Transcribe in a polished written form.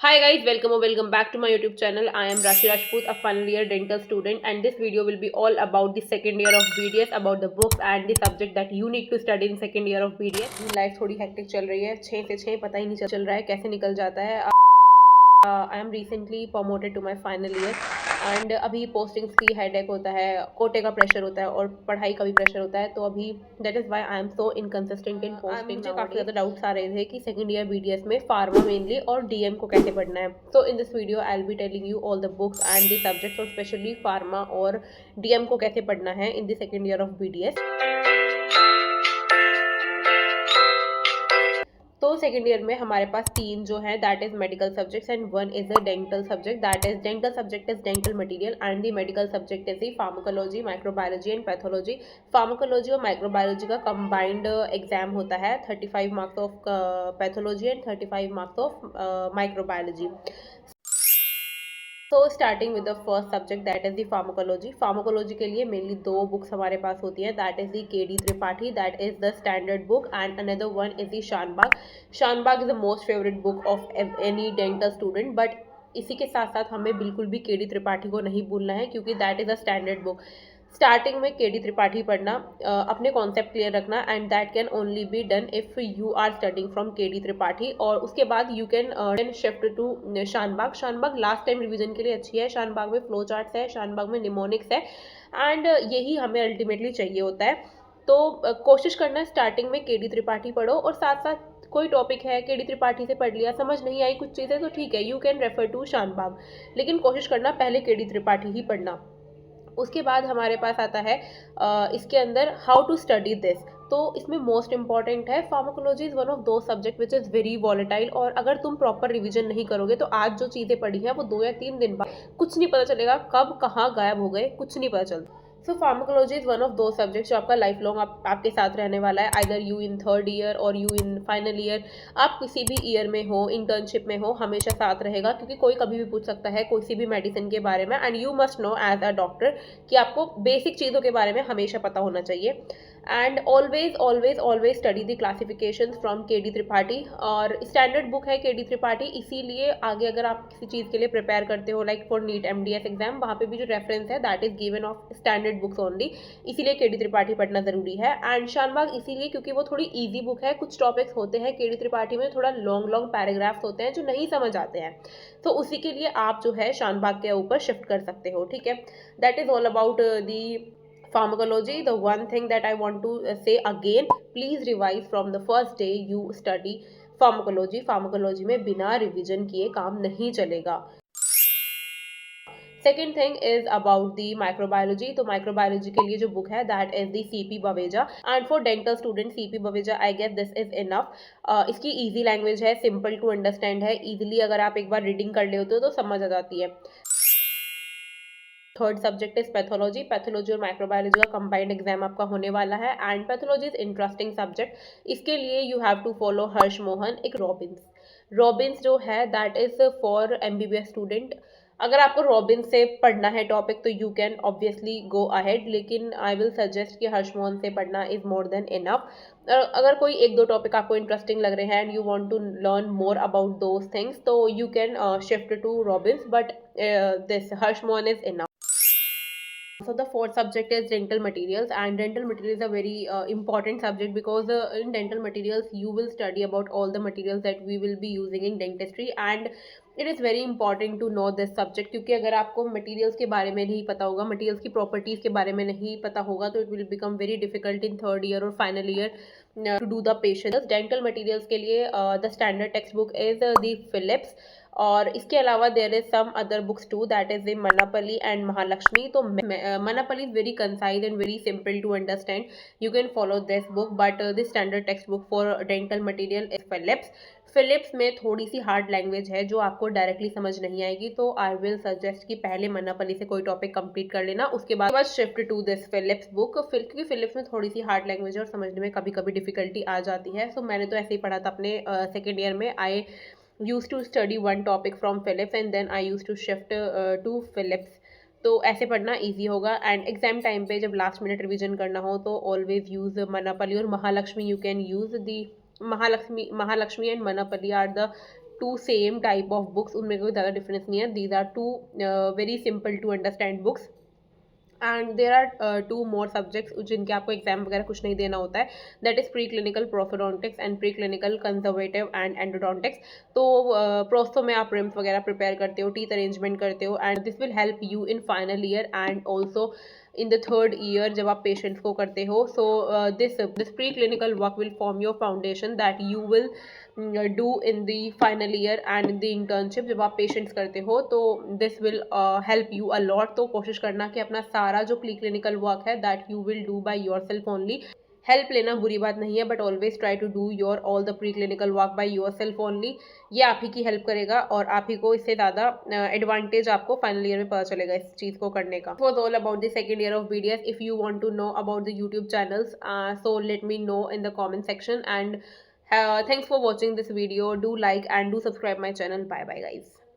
Hi guys, welcome or welcome back to my YouTube channel. I am Rashi Rajput, a final year dental student, and this video will be all about the second year of BDS, about the books and the subject that you need to study in second year of BDS. Life थोड़ी hectic चल रही है, 6 से 6 पता ही नहीं चल रहा है कैसे निकल जाता है। I am recently promoted to my final year and अभी पोस्टिंग्स की हेडेक होता है, कोटे का प्रेशर होता है और पढ़ाई का भी प्रेशर होता है, तो अभी that is why I am so inconsistent in posting. मुझे काफ़ी ज़्यादा डाउट्स आ रहे थे कि सेकंड ईयर बीडीएस में फार्मा मेनली और डीएम को कैसे पढ़ना है। So in this video I will be telling you all the books and the subjects और स्पेशली फार्मा और डीएम को कैसे पढ़ना है in the second year of BDS. तो सेकेंड ईयर में हमारे पास तीन जो है that is medical subjects and one is a dental subject. That is dental subject is dental material and the medical subject is the pharmacology, microbiology and pathology. Pharmacology और microbiology का combined exam होता है, 35 marks of pathology and 35 marks of microbiology. तो starting with the first subject that is the pharmacology. Pharmacology के लिए mainly दो books हमारे पास होती हैं, that is the KD Tripathi, that is the standard book, and another one is the Shanbhag. Shanbhag is the most favourite book of any dental student, but इसी के साथ साथ हमें बिल्कुल भी केडी त्रिपाठी को नहीं भूलना है क्योंकि that is a standard book. Starting में केडी त्रिपाठी पढ़ना, अपने कॉन्सेप्ट क्लियर रखना, and that can only be done if you are studying from KD Tripathi. और उसके बाद you can shift to Shanbhag. Shanbhag last time revision के लिए अच्छी है। शानबाग में फ्लो चार्ट्स है, शानबाग में निमोनिक्स है, एंड यही हमें अल्टीमेटली चाहिए होता है। तो कोशिश करना है स्टार्टिंग में केडी त्रिपाठी पढ़ो, और साथ साथ कोई टॉपिक है केडी त्रिपाठी से पढ़ लिया, समझ नहीं आई कुछ चीज़ें, तो ठीक है, you can refer to Shanbhag, लेकिन कोशिश करना पहले केडी त्रिपाठी ही पढ़ना। उसके बाद हमारे पास आता है इसके अंदर हाउ टू स्टडी दिस। तो इसमें मोस्ट इंपॉर्टेंट है फार्माकोलॉजी इज़ वन ऑफ दो subject which is very volatile, और अगर तुम प्रॉपर रिवीजन नहीं करोगे तो आज जो चीज़ें पढ़ी हैं वो 2 या 3 दिन बाद कुछ नहीं पता चलेगा, कब कहाँ गायब हो गए कुछ नहीं पता चलता। सो फार्माकोलॉजी इज़ वन ऑफ दो सब्जेक्ट्स जो आपका लाइफ लॉन्ग आपके साथ रहने वाला है, either you in third year और यू इन फाइनल ईयर। आप किसी भी ईयर में हो, इंटर्नशिप में हो, हमेशा साथ रहेगा, क्योंकि कोई कभी भी पूछ सकता है कोई भी मेडिसिन के बारे में, and you must know as a doctor कि आपको बेसिक चीज़ों के बारे में हमेशा पता होना चाहिए। And always always always study the classification from KD Tripathi, और स्टैंडर्ड बुक है केडी त्रिपाठी, इसीलिए आगे अगर आप किसी चीज़ के लिए प्रिपेयर करते हो like for NEET MDS exam, वहाँ पे भी जो रेफरेंस है that is given of standard books only, इसीलिए केडी त्रिपाठी पढ़ना जरूरी है। एंड शानबाग इसीलिए क्योंकि वो थोड़ी ईजी बुक है। कुछ टॉपिक्स होते हैं केडी त्रिपाठी में, थोड़ा लॉन्ग लॉन्ग पैराग्राफ्स होते हैं जो नहीं समझ आते हैं, तो उसी के लिए आप जो है शानबाग के ऊपर शिफ्ट कर सकते हो, ठीक है। That is all about the pharmacology. The one thing that I want to say again, please revise from the first day you study pharmacology में बिना रिविजन किए काम नहीं चलेगा। Second thing is about the microbiology. तो microbiology के लिए जो बुक है that is the CP Baveja, and for dental student CP Baveja I guess this is enough. इसकी इजी लैंग्वेज है, सिंपल टू अंडरस्टैंड है, इजीली अगर आप एक बार रीडिंग कर लेते हो तो समझ आ जाती है। Third subject is pathology. Pathology और माइक्रोबायोलॉजी का कंबाइंड एग्जाम आपका होने वाला है, and pathology is interesting subject. इसके लिए यू हैव टू फॉलो हर्ष मोहन, एक रॉबिन्स जो है that is for MBBS student. अगर आपको रॉबिन्स से पढ़ना है टॉपिक तो you can obviously go ahead, लेकिन आई विल सजेस्ट कि हर्ष मोहन से पढ़ना इज मोर देन इनफ। अगर कोई एक दो टॉपिक आपको इंटरेस्टिंग लग रहे हैं and you want to learn more about those things, तो you can shift to Robbins, but this Harsh Mohan is enough. So the fourth subject is dental materials, and dental materials is a very important subject because in dental materials you will study about all the materials that we will be using in dentistry, and it is very important to know this subject क्योंकि अगर आपको materials के बारे में नहीं पता होगा, materials की properties के बारे में नहीं पता होगा, तो it will become very difficult in third year और final year to do the patients. Dental materials के लिए the standard textbook is the Philips, और इसके अलावा there is some other books two that is the Manappallil and Mahalakshmi. तो Manappallil is very concise and very simple to understand, you can follow this book, but this standard text book for dental material is Philips. Philips में थोड़ी सी hard language है जो आपको directly समझ नहीं आएगी, तो आई विल सजेस्ट कि पहले मनापली से कोई टॉपिक कंप्लीट कर लेना, उसके बाद shift to this Phillips book, क्योंकि फिलिप्स में थोड़ी सी हार्ड लैंग्वेज है और समझने में कभी कभी डिफिकल्टी आ जाती है। सो मैंने तो ऐसे ही पढ़ा था अपने सेकेंड ईयर में। आई used to study one topic from Philips and then I used to shift to Philips, तो ऐसे पढ़ना इजी होगा। एंड एग्जाम टाइम पे जब लास्ट मिनट रिवीजन करना हो तो ऑलवेज यूज मनापली और Mahalakshmi, you can use the Mahalakshmi and Manappallil are the two same type of books, उनमें कोई ज़्यादा डिफरेंस नहीं है. These are two very simple to understand books. And there are two more subjects जिनके आपको एग्जाम वगैरह कुछ नहीं देना होता है. That is pre clinical prosthodontics and pre clinical conservative and endodontics. तो प्रोस्थो में आप रिम्स वगैरह प्रिपेयर करते हो, टीथ अरेंजमेंट करते हो, and this will help you in final year and also in the third year जब आप पेशेंट्स को करते हो. So this pre clinical work will form your foundation that you will do in the final year and in the internship जब आप patients करते हो. तो this will help you a lot. तो कोशिश करना कि अपना सारा जो प्री क्लिनिकल वर्क है that you will do by yourself only. Help लेना बुरी बात नहीं है, but always try to do your all the pre clinical work by yourself only. ये आप ही की हेल्प करेगा और आप ही को इससे ज़्यादा एडवांटेज आपको फाइनल ईयर में पता चलेगा इस चीज़ को करने का. Was all about the second year of BDS. If you want to know about the YouTube channels, so let me know in the comment section, and thanks for watching this video. Do like and do subscribe my channel. Bye bye guys.